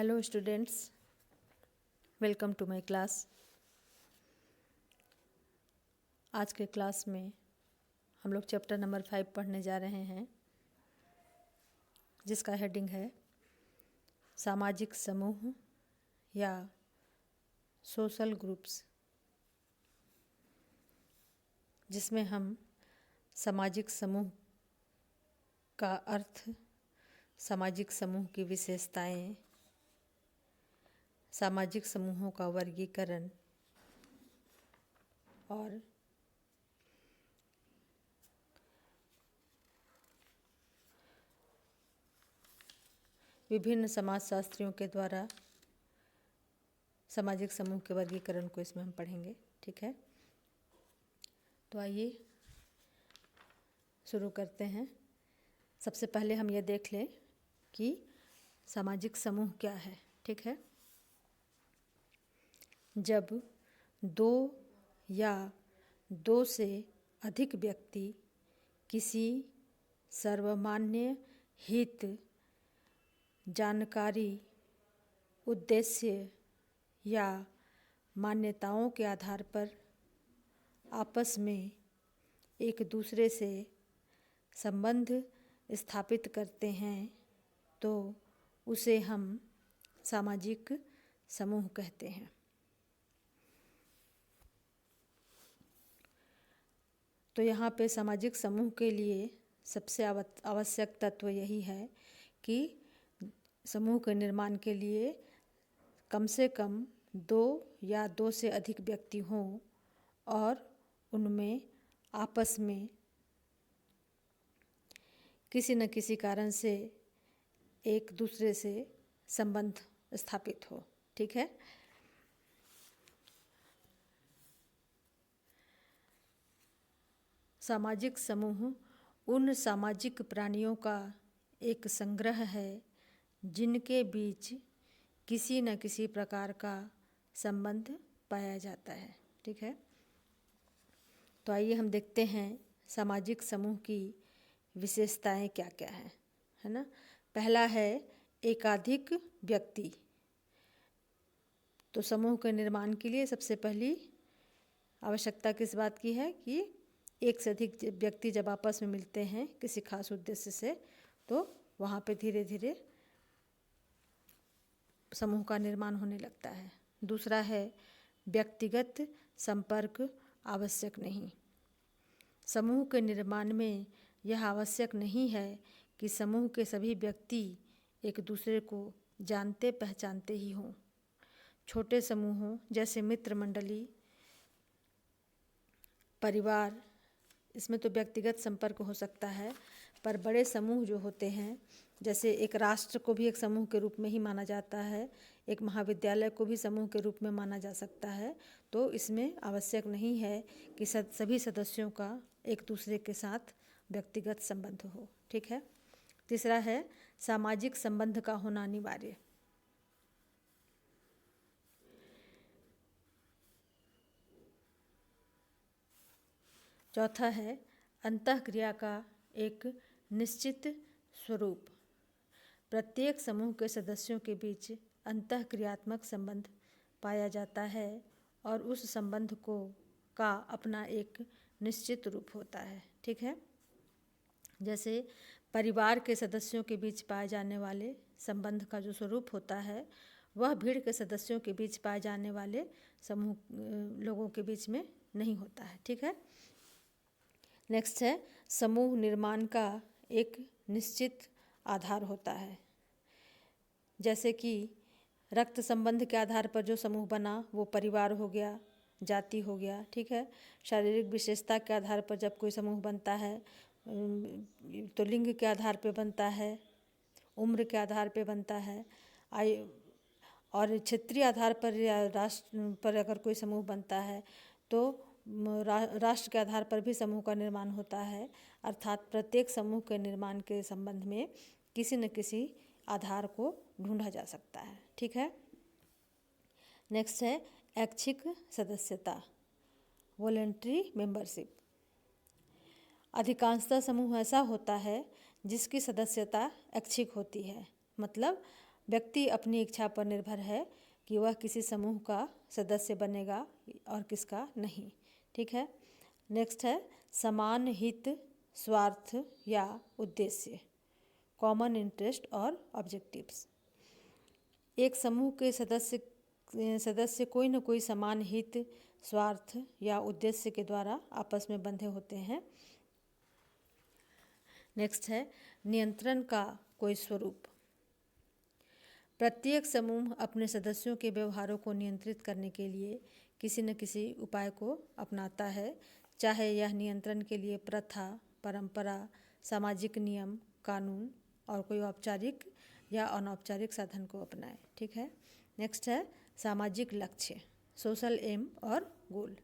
Hello students, welcome to my class. आज के class में हम लोग चैप्टर नंबर 5 पढ़ने जा रहे हैं, जिसका हेडिंग है सामाजिक समूह या सोशल ग्रुप्स, जिसमें हम सामाजिक समूह का अर्थ, सामाजिक समूह की विशेषताएं, सामाजिक समूहों का वर्गीकरण और विभिन्न समाजशास्त्रियों के द्वारा सामाजिक समूह के वर्गीकरण को इसमें हम पढ़ेंगे। ठीक है, तो आइए शुरू करते हैं। सबसे पहले हम ये देख लें कि सामाजिक समूह क्या है। ठीक है, जब दो या दो से अधिक व्यक्ति किसी सर्वमान्य हित, जानकारी, उद्देश्य या मान्यताओं के आधार पर आपस में एक दूसरे से संबंध स्थापित करते हैं, तो उसे हम सामाजिक समूह कहते हैं। तो यहाँ पे सामाजिक समूह के लिए सबसे आवश्यक तत्व यही है कि समूह के निर्माण के लिए कम से कम दो या दो से अधिक व्यक्ति हों और उनमें आपस में किसी न किसी कारण से एक दूसरे से संबंध स्थापित हो। ठीक है, सामाजिक समूह उन सामाजिक प्राणियों का एक संग्रह है जिनके बीच किसी न किसी प्रकार का संबंध पाया जाता है। ठीक है, तो आइए हम देखते हैं सामाजिक समूह की विशेषताएं क्या क्या है ना। पहला है एकाधिक व्यक्ति। तो समूह के निर्माण के लिए सबसे पहली आवश्यकता किस बात की है कि एक से अधिक व्यक्ति जब आपस में मिलते हैं किसी खास उद्देश्य से, तो वहाँ पे धीरे धीरे समूह का निर्माण होने लगता है। दूसरा है व्यक्तिगत संपर्क आवश्यक नहीं। समूह के निर्माण में यह आवश्यक नहीं है कि समूह के सभी व्यक्ति एक दूसरे को जानते पहचानते ही हों। छोटे समूहों जैसे मित्र मंडली, परिवार, इसमें तो व्यक्तिगत संपर्क हो सकता है, पर बड़े समूह जो होते हैं, जैसे एक राष्ट्र को भी एक समूह के रूप में ही माना जाता है, एक महाविद्यालय को भी समूह के रूप में माना जा सकता है, तो इसमें आवश्यक नहीं है कि सभी सदस्यों का एक दूसरे के साथ व्यक्तिगत संबंध हो। ठीक है, तीसरा है सामाजिक संबंध का होना अनिवार्य। चौथा है अंतःक्रिया का एक निश्चित स्वरूप। प्रत्येक समूह के सदस्यों के बीच अंतःक्रियात्मक संबंध पाया जाता है और उस संबंध का अपना एक निश्चित रूप होता है। ठीक है, जैसे परिवार के सदस्यों के बीच पाए जाने वाले संबंध का जो स्वरूप होता है, वह भीड़ के सदस्यों के बीच पाए जाने वाले समूह लोगों के बीच में नहीं होता है। ठीक है, नेक्स्ट है समूह निर्माण का एक निश्चित आधार होता है। जैसे कि रक्त संबंध के आधार पर जो समूह बना वो परिवार हो गया, जाति हो गया। ठीक है, शारीरिक विशेषता के आधार पर जब कोई समूह बनता है तो लिंग के आधार पर बनता है, उम्र के आधार पर बनता है, आयु और क्षेत्रीय आधार पर या राष्ट्र पर अगर कोई समूह बनता है तो राष्ट्र के आधार पर भी समूह का निर्माण होता है। अर्थात प्रत्येक समूह के निर्माण के संबंध में किसी न किसी आधार को ढूंढा जा सकता है। ठीक है, नेक्स्ट है ऐच्छिक सदस्यता, वॉलंटरी मेंबरशिप। अधिकांशतः समूह ऐसा होता है जिसकी सदस्यता ऐच्छिक होती है, मतलब व्यक्ति अपनी इच्छा पर निर्भर है कि वह किसी समूह का सदस्य बनेगा और किसका नहीं। ठीक है। नेक्स्ट है समान हित, स्वार्थ या उद्देश्य, कॉमन इंटरेस्ट और ऑब्जेक्टिव्स। एक समूह के सदस्य कोई न कोई समान हित, स्वार्थ या उद्देश्य के द्वारा आपस में बंधे होते हैं। नेक्स्ट है नियंत्रण का कोई स्वरूप। प्रत्येक समूह अपने सदस्यों के व्यवहारों को नियंत्रित करने के लिए किसी न किसी उपाय को अपनाता है, चाहे यह नियंत्रण के लिए प्रथा, परंपरा, सामाजिक नियम, कानून और कोई औपचारिक या अनौपचारिक साधन को अपनाए। ठीक है। नेक्स्ट है सामाजिक लक्ष्य, सोशल एम और गोल।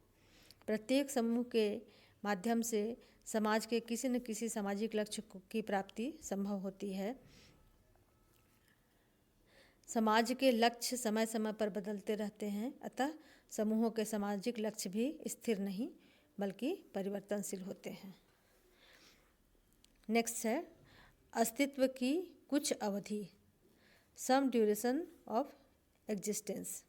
प्रत्येक समूह के माध्यम से समाज के किसी न किसी सामाजिक लक्ष्य की प्राप्ति संभव होती है। समाज के लक्ष्य समय समय पर बदलते रहते हैं, अतः समूहों के सामाजिक लक्ष्य भी स्थिर नहीं बल्कि परिवर्तनशील होते हैं। नेक्स्ट है अस्तित्व की कुछ अवधि, सम ड्यूरेशन ऑफ एग्जिस्टेंस।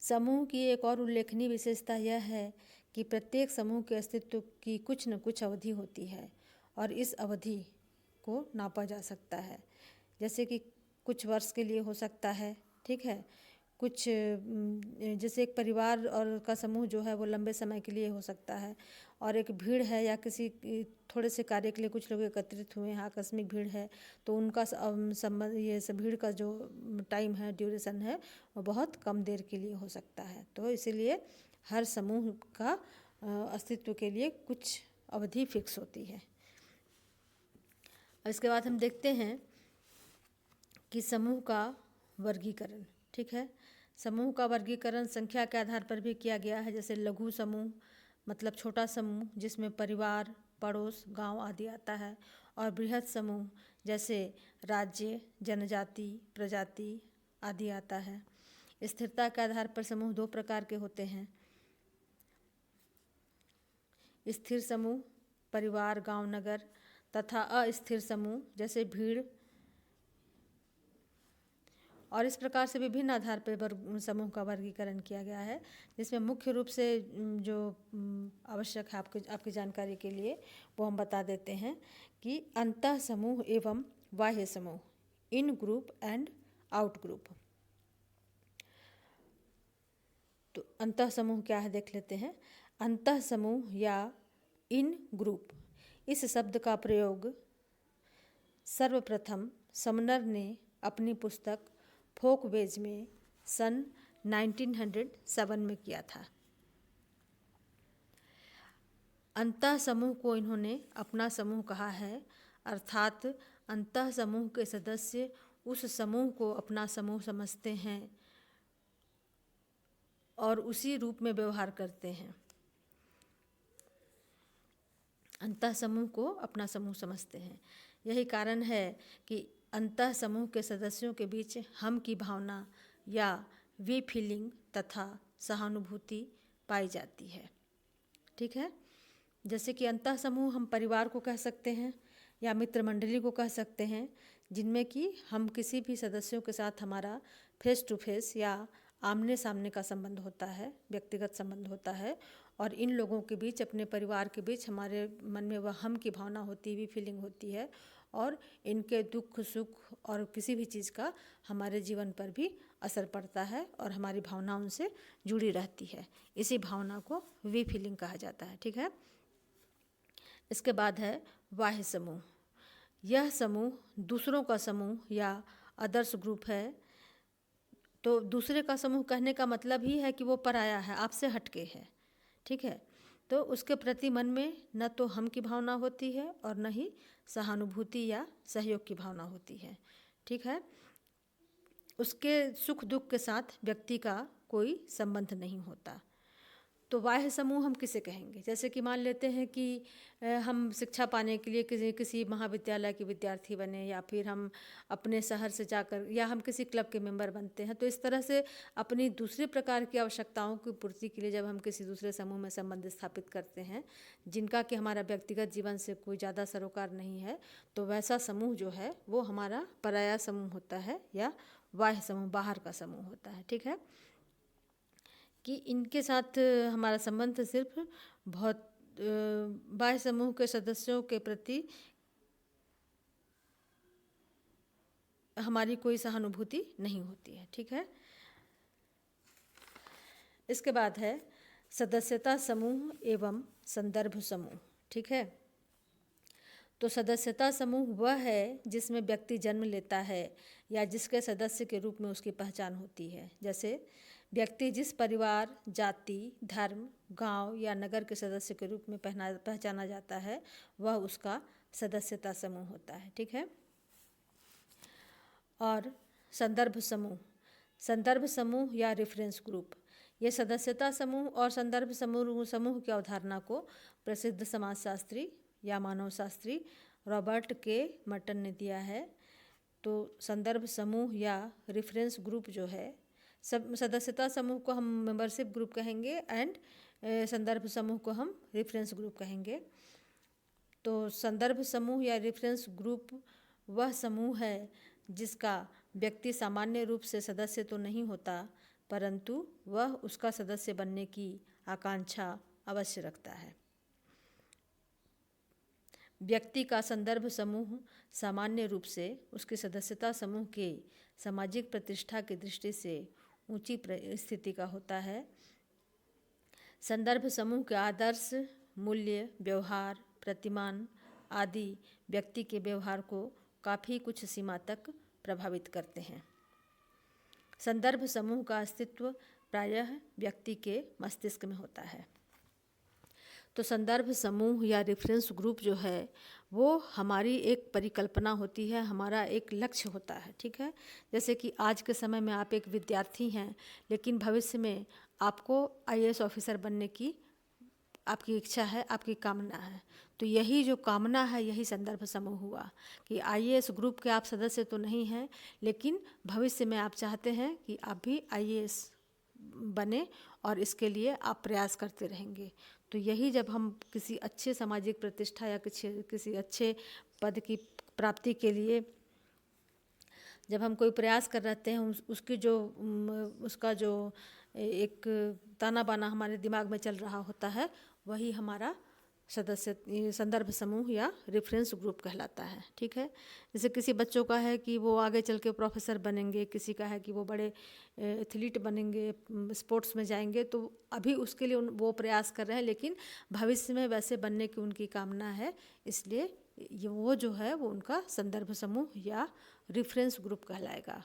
समूह की एक और उल्लेखनीय विशेषता यह है कि प्रत्येक समूह के अस्तित्व की कुछ न कुछ अवधि होती है और इस अवधि को नापा जा सकता है। जैसे कि कुछ वर्ष के लिए हो सकता है। ठीक है। कुछ जैसे एक परिवार और का समूह जो है वो लंबे समय के लिए हो सकता है, और एक भीड़ है या किसी थोड़े से कार्य के लिए कुछ लोग एकत्रित हुए हैं, आकस्मिक भीड़ है, तो उनका संबंध ये सब भीड़ का जो टाइम है, ड्यूरेशन है, वो बहुत कम देर के लिए हो सकता है। तो इसीलिए हर समूह का अस्तित्व के लिए कुछ अवधि फिक्स होती है। इसके बाद हम देखते हैं कि समूह का वर्गीकरण। ठीक है। समूह का वर्गीकरण संख्या के आधार पर भी किया गया है। जैसे लघु समूह मतलब छोटा समूह जिसमें परिवार, पड़ोस, गांव आदि आता है, और बृहत समूह जैसे राज्य, जनजाति, प्रजाति आदि आता है। स्थिरता के आधार पर समूह दो प्रकार के होते हैं। स्थिर समूह परिवार, गांव, नगर, तथा अस्थिर समूह जैसे भीड़, और इस प्रकार से विभिन्न आधार पर समूह का वर्गीकरण किया गया है, जिसमें मुख्य रूप से जो आवश्यक है आपकी जानकारी के लिए वो हम बता देते हैं कि अंतः समूह एवं बाह्य समूह, इन ग्रुप एंड आउट ग्रुप। तो अंतः समूह क्या है देख लेते हैं। अंतः समूह या इन ग्रुप, इस शब्द का प्रयोग सर्वप्रथम समनर ने अपनी पुस्तक फोकवेज में सन 1907 में किया था। अंतः समूह को इन्होंने अपना समूह कहा है, अर्थात अंतः समूह के सदस्य उस समूह को अपना समूह समझते हैं और उसी रूप में व्यवहार करते हैं। अंतः समूह को अपना समूह समझते हैं। यही कारण है कि अंतः समूह के सदस्यों के बीच हम की भावना या वी फीलिंग तथा सहानुभूति पाई जाती है। ठीक है। जैसे कि अंतः समूह हम परिवार को कह सकते हैं या मित्र मंडली को कह सकते हैं, जिनमें कि हम किसी भी सदस्यों के साथ हमारा फेस टू फेस या आमने सामने का संबंध होता है, व्यक्तिगत संबंध होता है, और इन लोगों के बीच, अपने परिवार के बीच हमारे मन में वह हम की भावना होती है, भी फीलिंग होती है, और इनके दुख सुख और किसी भी चीज़ का हमारे जीवन पर भी असर पड़ता है और हमारी भावना उनसे जुड़ी रहती है। इसी भावना को वी फीलिंग कहा जाता है। ठीक है। इसके बाद है बाह्य समूह। यह समूह दूसरों का समूह या आदर्श ग्रुप है। तो दूसरे का समूह कहने का मतलब ही है कि वो पराया है, आपसे हटके है। ठीक है। तो उसके प्रति मन में न तो हम की भावना होती है और न ही सहानुभूति या सहयोग की भावना होती है। ठीक है। उसके सुख दुख के साथ व्यक्ति का कोई संबंध नहीं होता। तो बाह्य समूह हम किसे कहेंगे? जैसे कि मान लेते हैं कि हम शिक्षा पाने के लिए किसी महाविद्यालय के विद्यार्थी बने, या फिर हम अपने शहर से जाकर, या हम किसी क्लब के मेंबर बनते हैं। तो इस तरह से अपनी दूसरे प्रकार की आवश्यकताओं की पूर्ति के लिए जब हम किसी दूसरे समूह में संबंध स्थापित करते हैं, जिनका कि हमारा व्यक्तिगत जीवन से कोई ज़्यादा सरोकार नहीं है, तो वैसा समूह जो है वो हमारा पराया समूह होता है, या बाह्य समूह, बाहर का समूह होता है। ठीक है, कि इनके साथ हमारा संबंध सिर्फ बहुत बाह्य समूह के सदस्यों के प्रति हमारी कोई सहानुभूति नहीं होती है। ठीक है, इसके बाद है सदस्यता समूह एवं संदर्भ समूह। ठीक है, तो सदस्यता समूह वह है जिसमें व्यक्ति जन्म लेता है या जिसके सदस्य के रूप में उसकी पहचान होती है। जैसे व्यक्ति जिस परिवार, जाति, धर्म, गांव या नगर के सदस्य के रूप में पहचाना जाता है, वह उसका सदस्यता समूह होता है। ठीक है, और संदर्भ समूह, संदर्भ समूह या रेफरेंस ग्रुप, ये सदस्यता समूह और संदर्भ समूह की अवधारणा को प्रसिद्ध समाजशास्त्री या मानवशास्त्री रॉबर्ट के मर्टन ने दिया है। तो संदर्भ समूह या रेफरेंस ग्रुप जो है, सदस्यता समूह को हम मेंबरशिप ग्रुप कहेंगे एंड संदर्भ समूह को हम रेफरेंस ग्रुप कहेंगे। तो संदर्भ समूह या रेफरेंस ग्रुप वह समूह है जिसका व्यक्ति सामान्य रूप से सदस्य तो नहीं होता, परंतु वह उसका सदस्य बनने की आकांक्षा अवश्य रखता है। व्यक्ति का संदर्भ समूह सामान्य रूप से उसकी सदस्यता समूह के सामाजिक प्रतिष्ठा की दृष्टि से ऊंची स्थिति का होता है। संदर्भ समूह के आदर्श, मूल्य, व्यवहार, प्रतिमान आदि व्यक्ति के व्यवहार को काफ़ी कुछ सीमा तक प्रभावित करते हैं। संदर्भ समूह का अस्तित्व प्रायः व्यक्ति के मस्तिष्क में होता है। तो संदर्भ समूह या रेफरेंस ग्रुप जो है वो हमारी एक परिकल्पना होती है, हमारा एक लक्ष्य होता है। ठीक है, जैसे कि आज के समय में आप एक विद्यार्थी हैं, लेकिन भविष्य में आपको IAS ऑफिसर बनने की आपकी इच्छा है, आपकी कामना है। तो यही जो कामना है, यही संदर्भ समूह हुआ कि IAS ग्रुप के आप सदस्य तो नहीं हैं, लेकिन भविष्य में आप चाहते हैं कि आप भी IAS बने और इसके लिए आप प्रयास करते रहेंगे। तो यही जब हम किसी अच्छे सामाजिक प्रतिष्ठा या किसी अच्छे पद की प्राप्ति के लिए जब हम कोई प्रयास कर रहे हैं, उसका जो एक ताना बाना हमारे दिमाग में चल रहा होता है, वही हमारा संदर्भ समूह या रेफरेंस ग्रुप कहलाता है। ठीक है, जैसे किसी बच्चों का है कि वो आगे चल के प्रोफेसर बनेंगे, किसी का है कि वो बड़े एथलीट बनेंगे, स्पोर्ट्स में जाएंगे, तो अभी उसके लिए वो प्रयास कर रहे हैं, लेकिन भविष्य में वैसे बनने की उनकी कामना है, इसलिए वो जो है वो उनका संदर्भ समूह या रेफरेंस ग्रुप कहलाएगा।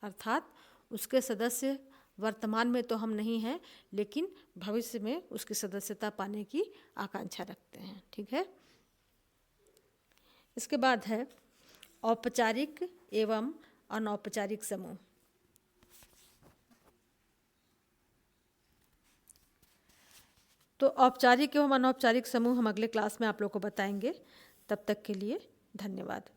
अर्थात उसके सदस्य वर्तमान में तो हम नहीं हैं, लेकिन भविष्य में उसकी सदस्यता पाने की आकांक्षा रखते हैं। ठीक है, इसके बाद है औपचारिक एवं अनौपचारिक समूह। तो औपचारिक एवं अनौपचारिक समूह हम अगले क्लास में आप लोग को बताएंगे। तब तक के लिए धन्यवाद।